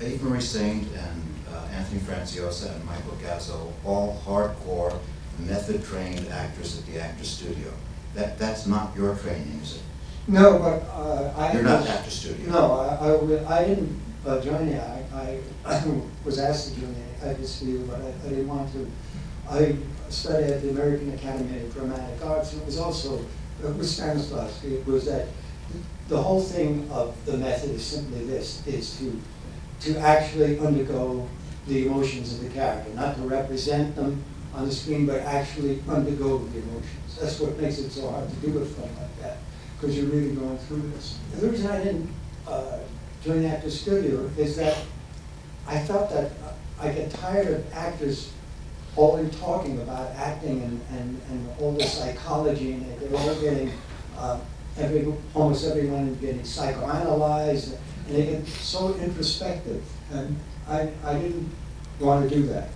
Eva Marie Saint and Anthony Franciosa and Michael Gazzo, all hardcore, method-trained actors at the Actors Studio. That's not your training, is it? No, but You're not Actors Studio. No, I didn't join the act. I was asked to join the Actors Studio, but I didn't want to. I studied at the American Academy of Dramatic Arts, and it was also with Stanislavski. It was that the whole thing of the method is simply this: is to actually undergo the emotions of the character, not to represent them on the screen, but actually undergo the emotions. That's what makes it so hard to do a film like that, because you're really going through this. The reason I didn't join the Actors Studio is that I felt that I get tired of actors only talking about acting and all the psychology in it. They're all getting, almost everyone is getting psychoanalyzed, and they get so introspective. And I didn't want to do that.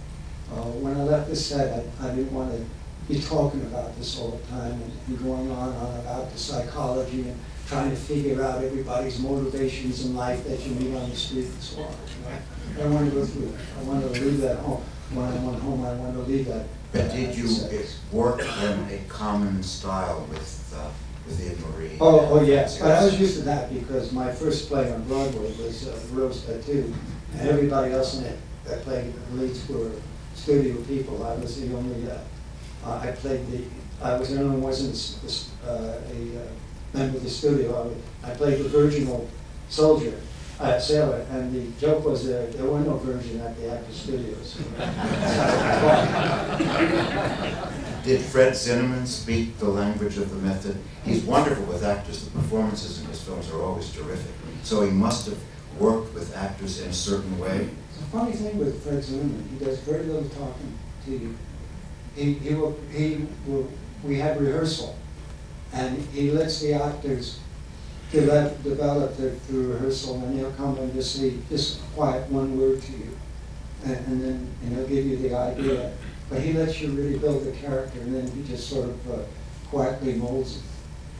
When I left the set, I didn't want to be talking about this all the time and going on about the psychology and trying to figure out everybody's motivations in life that you meet on the street and so on. I don't want to go through that. I wanted to leave that home. When I went home, I wanted to leave that. But did you work in a common style with Eva Marie? Oh yes, but I was used to that because my first play on Broadway was Rose Tattoo, and everybody else in it that played the leads were studio people. I was the only. I was the only one who wasn't a member of the studio. I played the virginal soldier, sailor, and the joke was there were no virgin at the Actors Studios. Did Fred Zinnemann speak the language of the method? He's wonderful with actors. The performances in his films are always terrific. So he must have worked with actors in a certain way. It's a funny thing with Fred Zinnemann. He does very little talking to you. We have rehearsal, and he lets the actors develop it through rehearsal, and he'll come and just say, just quiet one word to you, and then he'll give you the idea. But he lets you really build the character, and then he just sort of quietly molds it.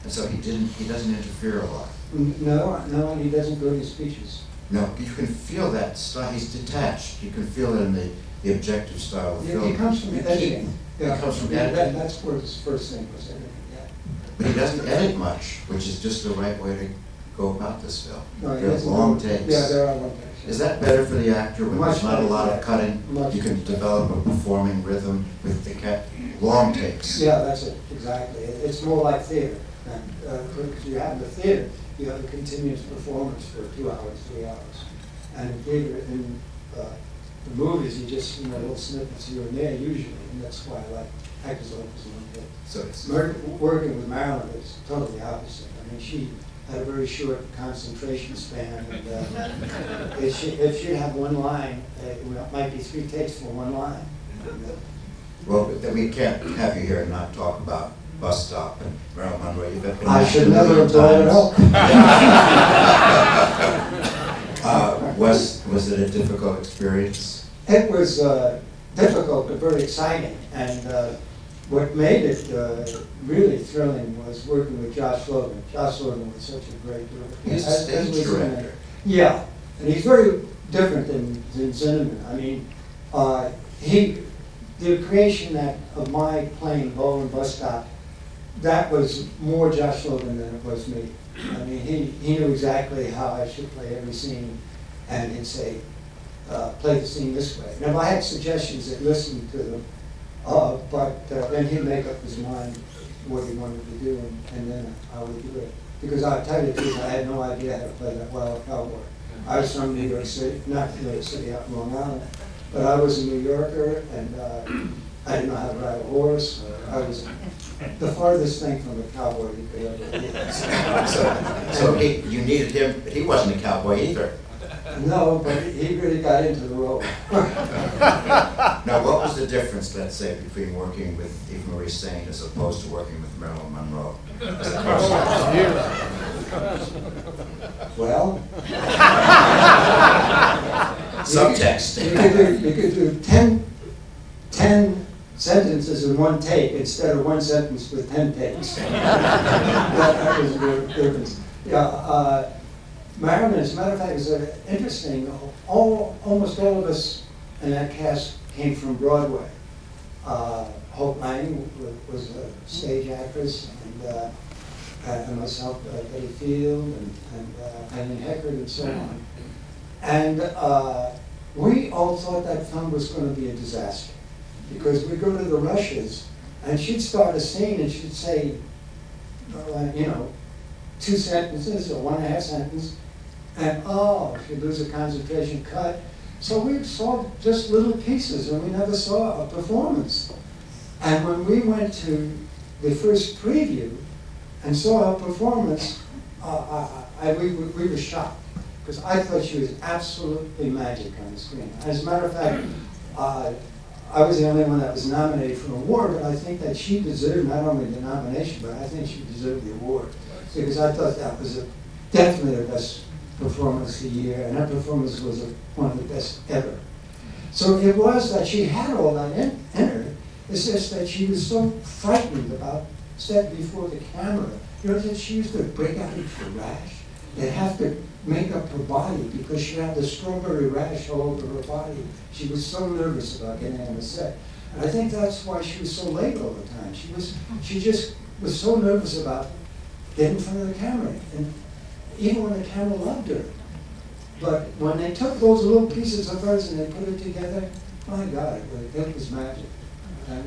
And so he doesn't interfere a lot. No, and he doesn't go to speeches. No, you can feel that style. He's detached. You can feel it in the objective style of the film. He comes from editing. Yeah, he comes from editing. That's where his first thing was editing. Yeah. But he doesn't edit much, which is just the right way to go about this film. No, there are long takes. Yeah, there are long takes. Is that better for the actor when there's not a lot of cutting? Much you can develop a performing rhythm with the long takes. Yeah, that's it, exactly. It's more like theater. Because you have the theater, you have a continuous performance for 2 hours, 3 hours. And in theater, in the movies, you just, little snippets here and there usually, and that's why I like Actors Like this one bit. So it's working with Marilyn is totally opposite. I mean, she had a very short concentration span, and if she had one line, it might be 3 takes for one line. Well, then we can't have you here and not talk about Bus Stop and Marilyn Monroe. You've been I should never have brought it up. Was it a difficult experience? It was difficult but very exciting, and what made it really thrilling was working with Josh Logan. Josh Logan was such a great director. He's a stage director. Yeah, and he's very different than Zinnemann. I mean, the creation of my playing Bo and Bus Stop, that was more Josh Logan than it was me. I mean, he knew exactly how I should play every scene, and he'd say, play the scene this way. Now, I had suggestions that listened to them, but then he'd make up his mind what he wanted to do, and then I would do it. Because I'll tell you the truth, I had no idea how to play that well a cowboy. I was from New York City, not New York City, out in Long Island, but I was a New Yorker, and I didn't know how to ride a horse. I was the farthest thing from a cowboy you could ever be. So you needed him, but he wasn't a cowboy either. No, but he really got into the role. Now, what was the difference, let's say, between working with Eva Marie Saint as opposed to working with Marilyn Monroe? Well, subtext. You could do 10 sentences in one take instead of one sentence with 10 takes. That was the difference. Yeah. Marilyn, as a matter of fact, is interesting. Almost all of us in that cast came from Broadway. Hope Lang was a stage actress, and myself, Betty Field, and Eileen Heckard, and so on. And we all thought that film was going to be a disaster, because we'd go to the rushes, and she'd start a scene, and she'd say, you know, 2 sentences or 1.5 sentences, and she'd lose her concentration, cut. So we saw just little pieces, and we never saw a performance. And when we went to the first preview and saw her performance, we were shocked, because I thought she was absolutely magic on the screen. As a matter of fact, I was the only one that was nominated for an award, but I think that she deserved not only the nomination, but I think she deserved the award, because I thought that was definitely the best performance of the year, and her performance was one of the best ever. So it was that she had all that in her. It's just that she was so frightened about stepping before the camera. You know, that she used to break out into a rash. They'd have to make up her body because she had the strawberry rash all over her body. She was so nervous about getting on the set. And I think that's why she was so late all the time. She just was so nervous about getting in front of the camera. And even when the camera loved her. But when they took those little pieces of hers and they put it together, my God, it was magic. And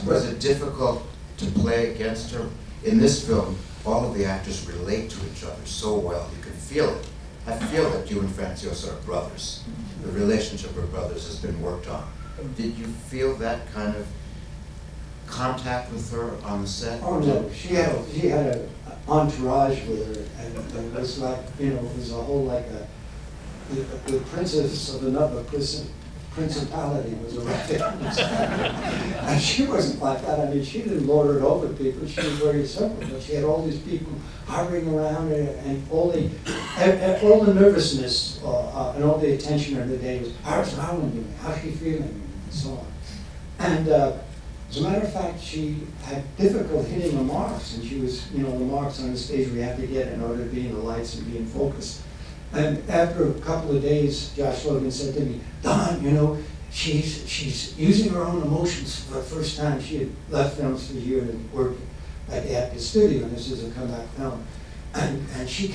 was it difficult to play against her? In this film, all of the actors relate to each other so well. You can feel it. I feel that you and Francios are brothers. The relationship of brothers has been worked on. Did you feel that kind of contact with her on the set? Oh no, she had an entourage with her, and it was like, you know, it was a whole like the princess of another principality was around. And she wasn't like that. I mean, she didn't lord it over people. She was very simple, but she had all these people hovering around her, and all the nervousness and all the attention of the day was, how's Marilyn doing? How's she feeling? And so on. And as a matter of fact, she had difficulty hitting the marks, and she was, you know, the marks on the stage we had to get in order to be in the lights and be in focus. And after a couple of days, Josh Logan said to me, Don, you know, she's using her own emotions for the first time. She had left films for a year and worked at the Actors Studio, and this is a comeback film. And she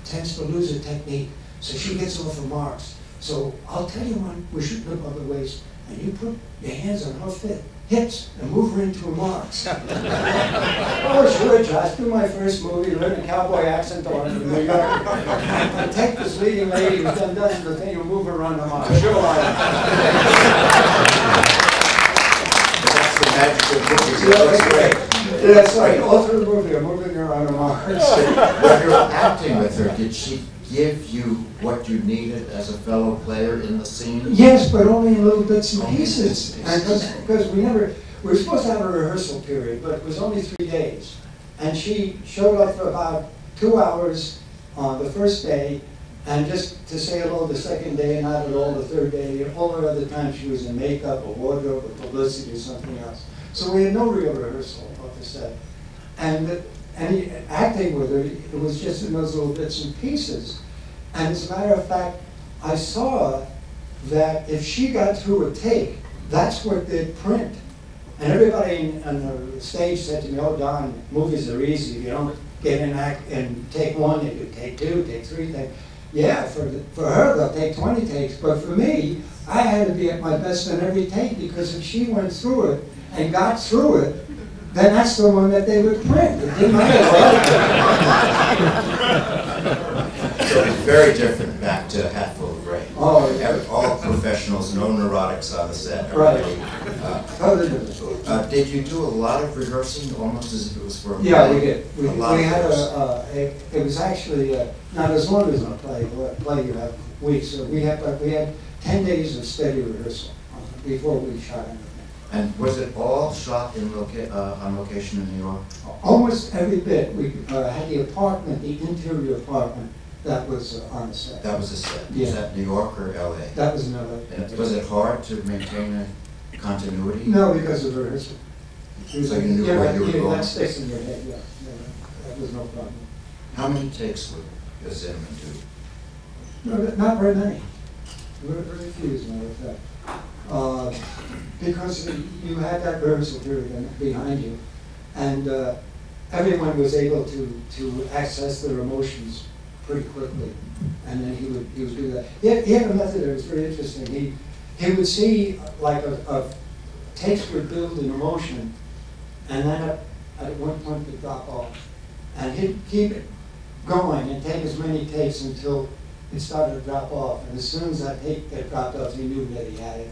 tends to lose her technique, so she gets off her marks. So I'll tell you when we're shooting up on the waist, and you put your hands on her hips and move her into her marks. Oh, sure, Josh, do my first movie, learn a cowboy accent on in New York. And take this leading lady who's done dozens of things and move her on the mark. Sure, That's the magic of movies. Yeah, that's great. Yeah, that's right. All through the movie, I'm moving her on the mark. When you're acting with her, did she give you what you needed as a fellow player in the scene? Yes, but only in little bits and pieces. And because we were supposed to have a rehearsal period, but it was only 3 days. And she showed up for about 2 hours on the first day, and just to say hello the second day, and not at all the third day. All the other times she was in makeup or wardrobe or publicity or something else. So we had no real rehearsal of the set. And acting with her, it was just in those little bits and pieces. And as a matter of fact, I saw that if she got through a take, that's what they'd print. And everybody on the stage said to me, oh, Don, movies are easy. If you don't get an act and take 1, you could take 2, take 3. Yeah, for her, they'll take 20 takes. But for me, I had to be at my best on every take, because if she went through it and got through it, then that's the one that they would print. It didn't matter. So it's very different back to Hatful of Rain. Oh, yeah. All professionals, no neurotics on the set. Right. Did you do a lot of rehearsing, almost as if it was for a play? Yeah, we did. We had it was actually not as long as a play. Play you have weeks. So we had 10 days of steady rehearsal before we shot anything. And was it all shot in on location in New York? Almost every bit. We had the apartment, the interior apartment, that was on the set. That was a set. Yeah. Was that New York or LA? That was in LA. And was it hard to maintain a continuity? No, because of rehearsal. So you knew where you were going? That sticks in your head, yeah. That was no problem. How many takes would Zinnemann do? No, not very many. Very few, as a matter of fact. Because you had that rehearsal period behind you, and everyone was able to access their emotions pretty quickly, and then he would do that. He had a method that was very interesting. He would see like a takes would build an emotion, and then at one point would drop off, and he'd keep it going and take as many takes until it started to drop off, and as soon as that take got dropped off, he knew that he had it.